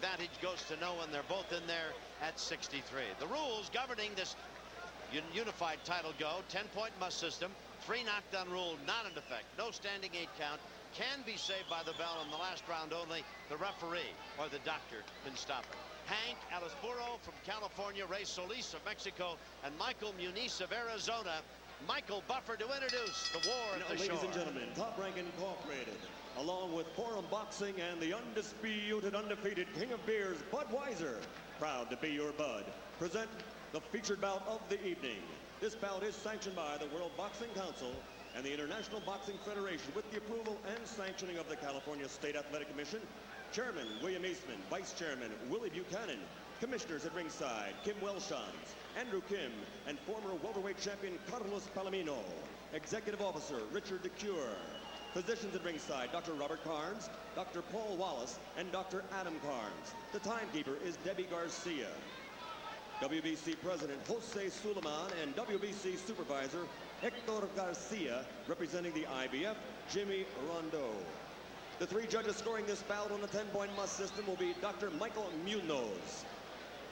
Advantage goes to no one. They're both in there at 63. The rules governing this unified title go: 10-point must system, 3 knockdown rule not in effect, no standing 8 count, can be saved by the bell in the last round only. The referee or the doctor can stop it. Hank Alisburo from California, Ray Solis of Mexico, and Michael Muniz of Arizona. Michael Buffer to introduce the war at the shore. Ladies and gentlemen, Top Rank Incorporated, along with Forum Boxing and the undisputed, undefeated King of Beers, Budweiser, proud to be your bud, present the featured bout of the evening. This bout is sanctioned by the World Boxing Council and the International Boxing Federation with the approval and sanctioning of the California State Athletic Commission, Chairman William Eastman, Vice Chairman Willie Buchanan, Commissioners at ringside Kim Welshans, Andrew Kim, and former welterweight champion Carlos Palomino, Executive Officer Richard DeCure, physicians at ringside Dr. Robert Carnes, Dr. Paul Wallace, and Dr. Adam Carnes. The timekeeper is Debbie Garcia. WBC President Jose Suleiman and WBC Supervisor Hector Garcia, representing the IBF, Jimmy Rondeau. The 3 judges scoring this bout on the 10-point must system will be Dr. Michael Munoz,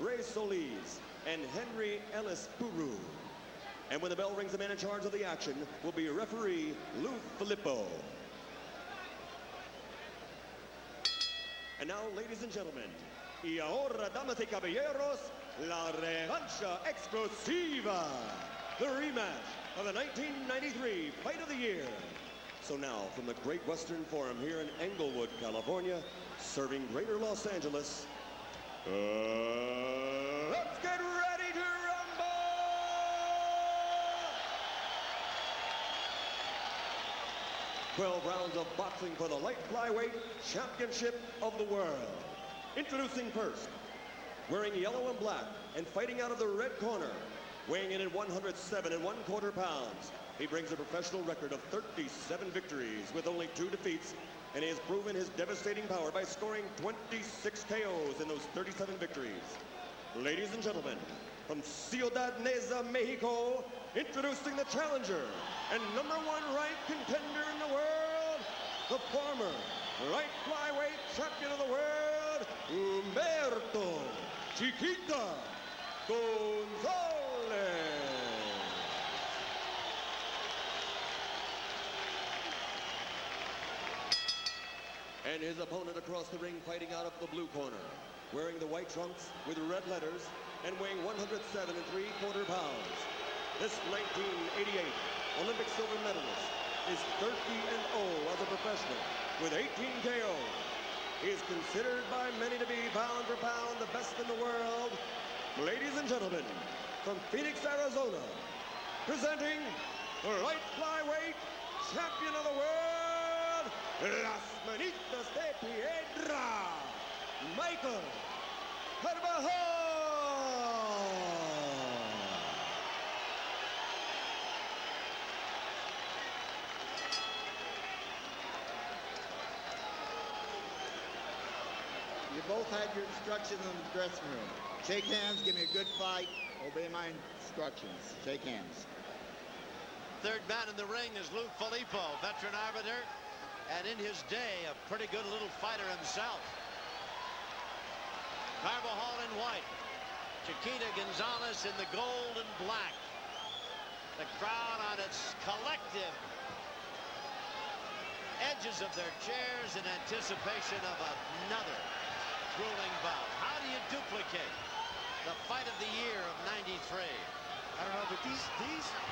Ray Solis, and Henry Ellis Puru. And when the bell rings, the man in charge of the action will be referee Lou Filippo. And now, ladies and gentlemen, y ahora, damas y caballeros, la revancha exclusiva, the rematch of the 1993 Fight of the Year. So now, from the Great Western Forum here in Englewood, California, serving Greater Los Angeles, let's get ready to rumble! 12 rounds of boxing for the light flyweight championship of the world. Introducing first, wearing yellow and black and fighting out of the red corner, weighing in at 107 1/4 pounds. He brings a professional record of 37 victories with only 2 defeats, and he has proven his devastating power by scoring 26 KOs in those 37 victories. Ladies and gentlemen, from Ciudad Neza, Mexico, introducing the challenger and #1 ranked contender in the world, the former light flyweight champion of the world, Hunberto Chiquita Gonzalez. And his opponent across the ring, fighting out of the blue corner, wearing the white trunks with red letters and weighing 107 3/4 pounds. This 1988 Olympic silver medalist is 30-0 as a professional with 18 KOs. He is considered by many to be pound for pound the best in the world. Ladies and gentlemen, from Phoenix, Arizona, presenting the light flyweight champion of the world, Las Manitas de Piedra, Michael Carbajal. You both had your instructions in the dressing room. Shake hands, give me a good fight, obey my instructions. Shake hands. Third man in the ring is Lou Filippo, veteran arbiter, and in his day, a pretty good little fighter himself. Carbajal in white, Chiquita Gonzalez in the gold and black. The crowd on its collective edges of their chairs in anticipation of another grueling bout. How do you duplicate the fight of the year of '93? I don't know, but these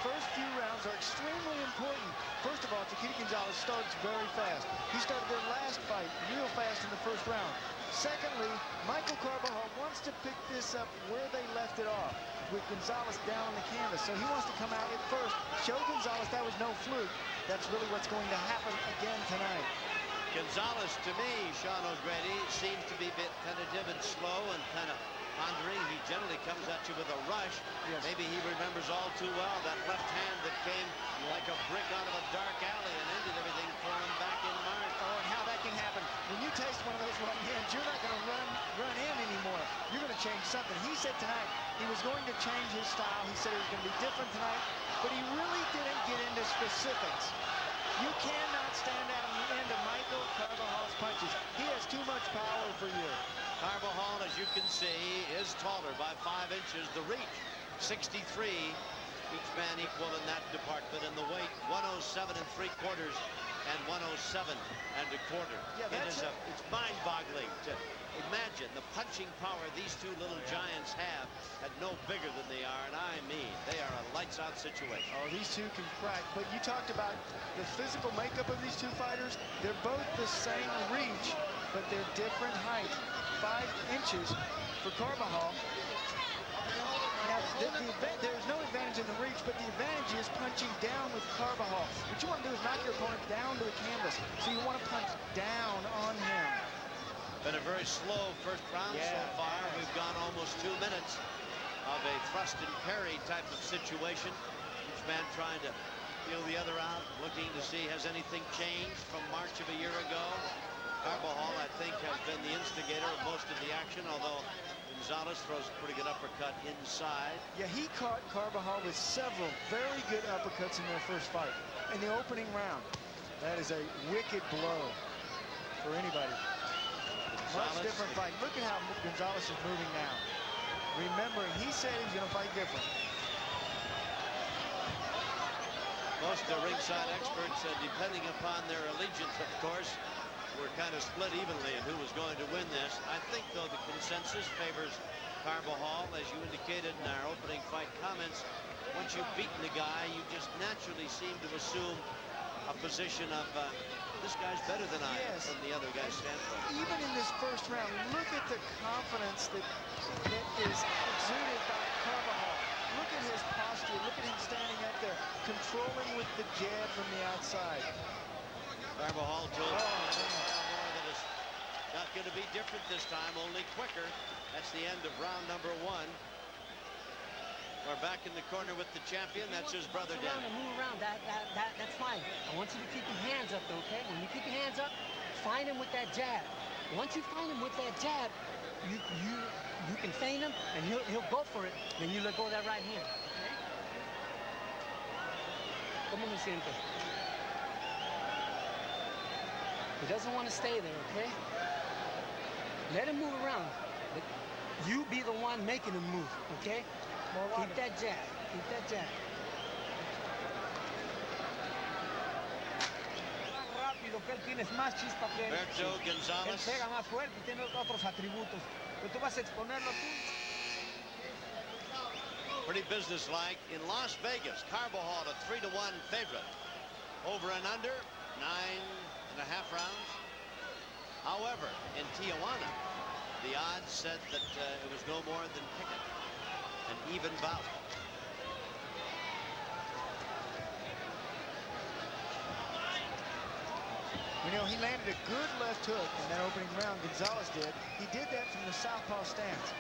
first few rounds are extremely important. First of all, Chiquita Gonzalez starts very fast. He started their last fight real fast in the first round. Secondly, Michael Carbajal wants to pick this up where they left it off, with Gonzalez down on the canvas. So he wants to come out at first, show Gonzalez that was no fluke. That's really what's going to happen again tonight. Gonzalez, to me, Sean O'Grady, seems to be a bit tentative and slow and kind of pondering. He generally comes at you with a rush. Yes. Maybe he remembers all too well that left hand that came like a brick out of a dark alley and ended everything for him back in March. Oh, and how that can happen. When you taste one of those right hands, you're not going to run in anymore. You're going to change something. He said tonight he was going to change his style. He said it was going to be different tonight, but he really didn't get into specifics. You cannot stand out on the end of Michael Carvajal's punches. He has too much power for you. Carbajal, as you can see, is taller by 5 inches. The reach, 63. Each man equal in that department. In the weight, 107 3/4 and 107 1/4. Yeah, that's it. It's mind-boggling to imagine the punching power these two little giants have at no bigger than they are. And I mean, they are a lights-out situation. Oh, these two can crack. But you talked about the physical makeup of these two fighters. They're both the same reach, but they're different height. 5 inches for Carbajal. Now, there's no advantage in the reach, but the advantage is punching down with Carbajal. What you want to do is knock your opponent down to the canvas. So you want to punch down on him. Been a very slow first round so far. We've gone almost 2 minutes of a thrust and parry type of situation. Each man trying to feel the other out, looking to see has anything changed from March of a year ago. Carbajal, I think, has been the instigator of most of the action, although Gonzalez throws a pretty good uppercut inside. Yeah, he caught Carbajal with several very good uppercuts in their first fight. In the opening round, that is a wicked blow for anybody. Much different fight. Look at how Gonzalez is moving now. Remembering, he said he was going to fight different. Most ringside experts, depending upon their allegiance, of course, were kind of split evenly in who was going to win this. I think, though, the consensus favors Carbajal, as you indicated in our opening fight comments. Once you've beaten the guy, you just naturally seem to assume a position of this guy's better than I am from the other guy's standpoint. Even in this first round, look at the confidence that is exuded by Carbajal. Look at his posture. Look at him standing up there, controlling with the jab from the outside. Carbajal told that it's not going to be different this time, only quicker. That's the end of round number 1. We're back in the corner with the champion. That's his brother, Dan. Move around. That's fine. I want you to keep your hands up, okay? When you keep your hands up, find him with that jab. Once you find him with that jab, you can feint him, and he'll go for it. Then you let go of that right hand. Okay? ¿Cómo me siento? He doesn't want to stay there, okay? Let him move around. But you be the one making him move, okay? Keep that jab. Keep that jab. Más rápido que él, tienes más chispa que él. Hunberto Gonzalez. Él pega más fuerte y tiene otros atributos. Pero tú vas a exponerlo tú. Pretty businesslike in Las Vegas. Carbajal, a 3-1 favorite. Over and under 9.5 rounds. However, in Tijuana, the odds said that it was no more than picket. An even bout. You know, he landed a good left hook in that opening round. Gonzalez did. He did that from the southpaw stance.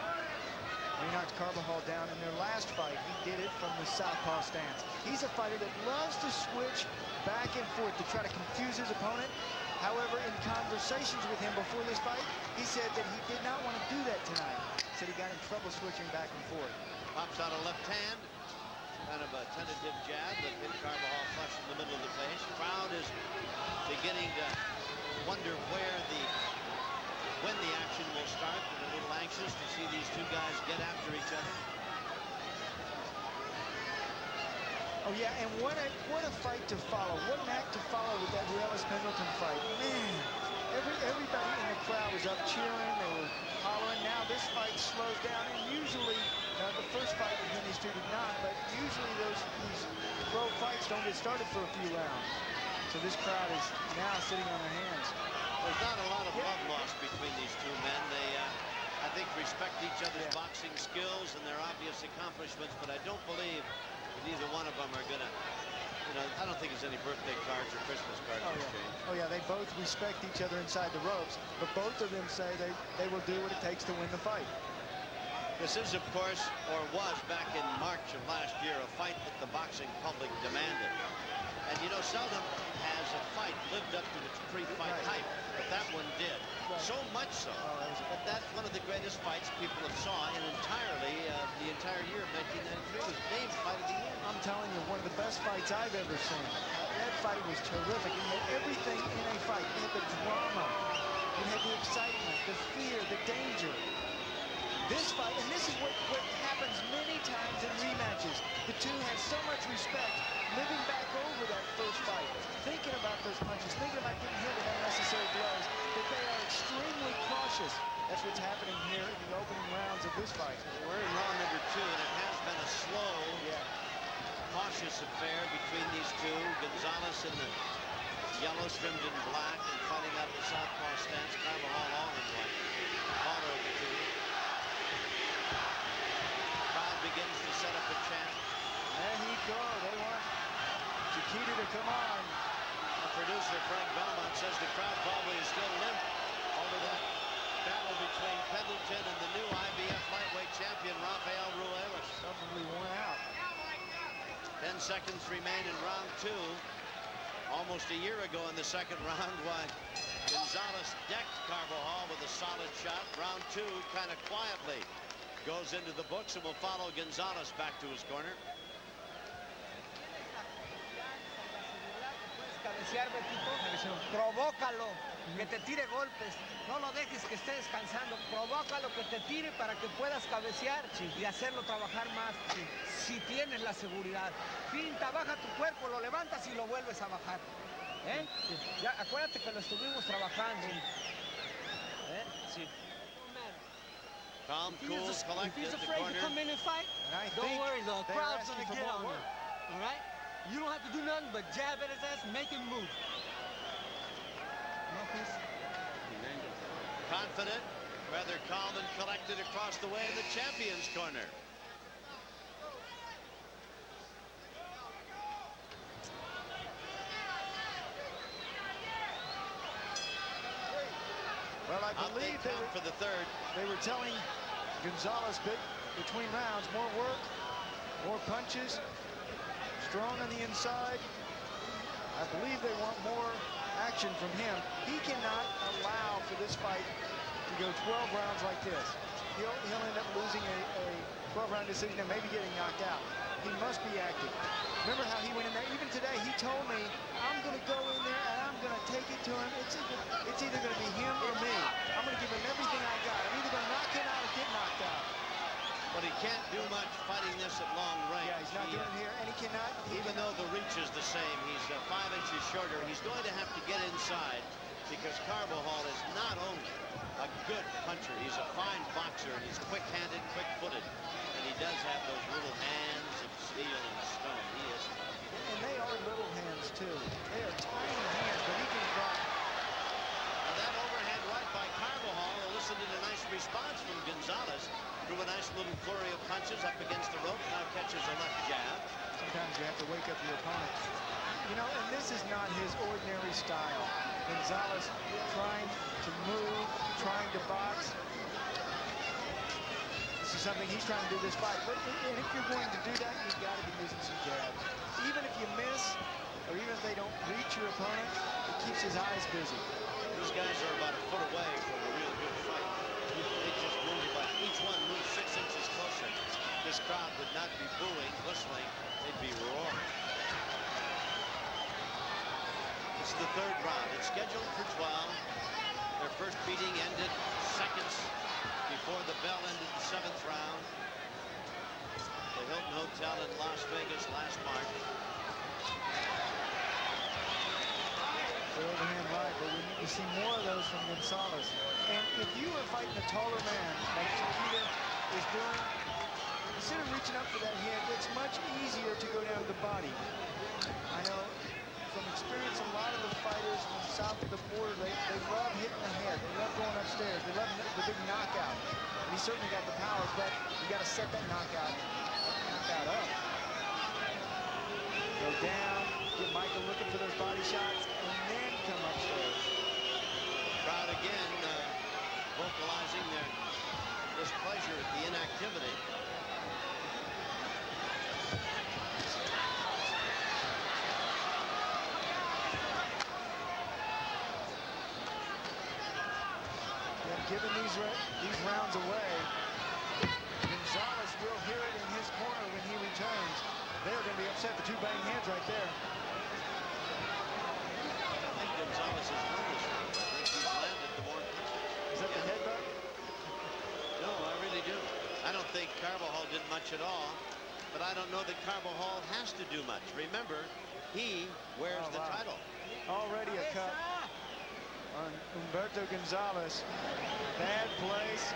He knocked Carbajal down in their last fight. He did it from the southpaw stance. He's a fighter that loves to switch back and forth to try to confuse his opponent. However, in conversations with him before this fight, he said that he did not want to do that tonight. Said he got in trouble switching back and forth. Pops out a left hand. Kind of a tentative jab that hit Carbajal flush in the middle of the face. Crowd is beginning to wonder when the action will start. They're a little anxious to see these two guys get after each other. Oh yeah, and what a fight to follow. What an act to follow with that Ruelas Pendleton fight. Man, everybody in the crowd was up cheering. They were hollering. Now this fight slows down, and usually the first fight between these two did not, but usually these pro fights don't get started for a few rounds. So this crowd is now sitting on their hands. There's not a lot of love lost between these two men. They, I think, respect each other's boxing skills and their obvious accomplishments, but I don't believe that either one of them are going to, I don't think there's any birthday cards or Christmas cards exchanged. Oh, yeah, they both respect each other inside the ropes, but both of them say they will do what it takes to win the fight. This is, of course, or was back in March of last year, a fight that the boxing public demanded. And, seldom has a fight lived up to its pre-fight hype, but that one did. So much so that that's one of the greatest fights people have saw in the entire year of 1993. It was named Fight of the Year. I'm telling you, one of the best fights I've ever seen. That fight was terrific. It had everything in a fight. It had the drama. It had the excitement, the fear, the danger. This fight, and this is what happens many times in rematches. The two have so much respect, living back over that first fight, thinking about those punches, thinking about getting hit with unnecessary blows, that they are extremely cautious. That's what's happening here in the opening rounds of this fight. We're in round number 2, and it has been a slow, cautious affair between these two. Gonzalez in the yellow trimmed in black and fighting out the southpaw stance. Carbajal all in white. Taller of the two. Crowd begins to set up a chant. There he goes. They want Chiquita to come on. Our producer Frank Belmont says the crowd probably is still limp over that battle between Pendleton and the new IBF lightweight champion Rafael Ruelas. Probably worn out. 10 seconds remain in round 2. Almost a year ago in the second round, why Gonzalez decked Carbajal with a solid shot. Round 2 kind of quietly goes into the books, and will follow Gonzalez back to his corner. Provócalo, que te tire golpes. No lo dejes que esté descansando. Provócalo, que te tire para que puedas cabecear y hacerlo trabajar más. Si tienes la seguridad. Pinta, baja tu cuerpo, lo levantas y lo vuelves a bajar. Ya, acuérdate que lo estuvimos trabajando. Sí. Calm, cool, collected. If he's afraid to come in and fight, don't worry, the crowd's going to get on him. All right? You don't have to do nothing but jab at his ass and make him move. Confident, rather calm and collected across the way in the champion's corner. Well, I believe for the third. They were telling Gonzalez between rounds, more work, more punches, strong on the inside. I believe they want more action from him. He cannot allow for this fight to go 12 rounds like this. He'll end up losing a 12-round decision and maybe getting knocked out. He must be active. Remember how he went in there? Even today, he told me, I'm going to go in there and I'm going to take it to him. It's either going to be him or me. I'm going to give him everything I got. I'm either going to knock him out or get knocked out. But he can't do much fighting this at long range. Yeah, he's not doing it here, and he cannot. Even though the reach is the same, he's 5 inches shorter. He's going to have to get inside because Carbajal is not only a good puncher, he's a fine boxer, and he's quick-handed, quick-footed. And he does have those little hands of steel and stone. He is tough. And they are little hands, too. They are tiny hands, but he can drop. Now that overhand right by Carbajal elicited a nice response from Gonzalez. Threw a nice little flurry of punches up against the rope. Now catches a left jab. Sometimes you have to wake up your opponent. You know, and this is not his ordinary style. Gonzalez trying to move, trying to box. This is something he's trying to do this fight. But if you're going to do that, you've got to be using some jabs. Even if you miss, or even if they don't reach your opponent, it keeps his eyes busy. These guys are about a foot away from a real good fight. They just moved, but each one moved 6 inches closer. This crowd would not be booing, whistling. They'd be roaring. This is the third round. It's scheduled for 12. Their first meeting ended seconds before the bell ended the 7th round. The Hilton Hotel in Las Vegas last March. The overhand right, but we need to see more of those from Gonzalez. And if you are fighting a taller man, like Chiquita is doing, instead of reaching up for that head, it's much easier to go down the body. I know from experience, a lot of the fighters from south of the border, they love hitting the head. They love going upstairs. They love the big knockout. And he certainly got the power, but you got to set that knockout up. Go down, get Michael looking for those body shots, and then come upstairs. Crowd again vocalizing their displeasure at the inactivity. Giving these rounds away, Gonzalez will hear it in his corner when he returns. They're going to be upset. The two bang hands right there. much at all. But I don't know that Carbajal has to do much. Remember, he wears the title. Already a cut on Hunberto Gonzalez. Bad place.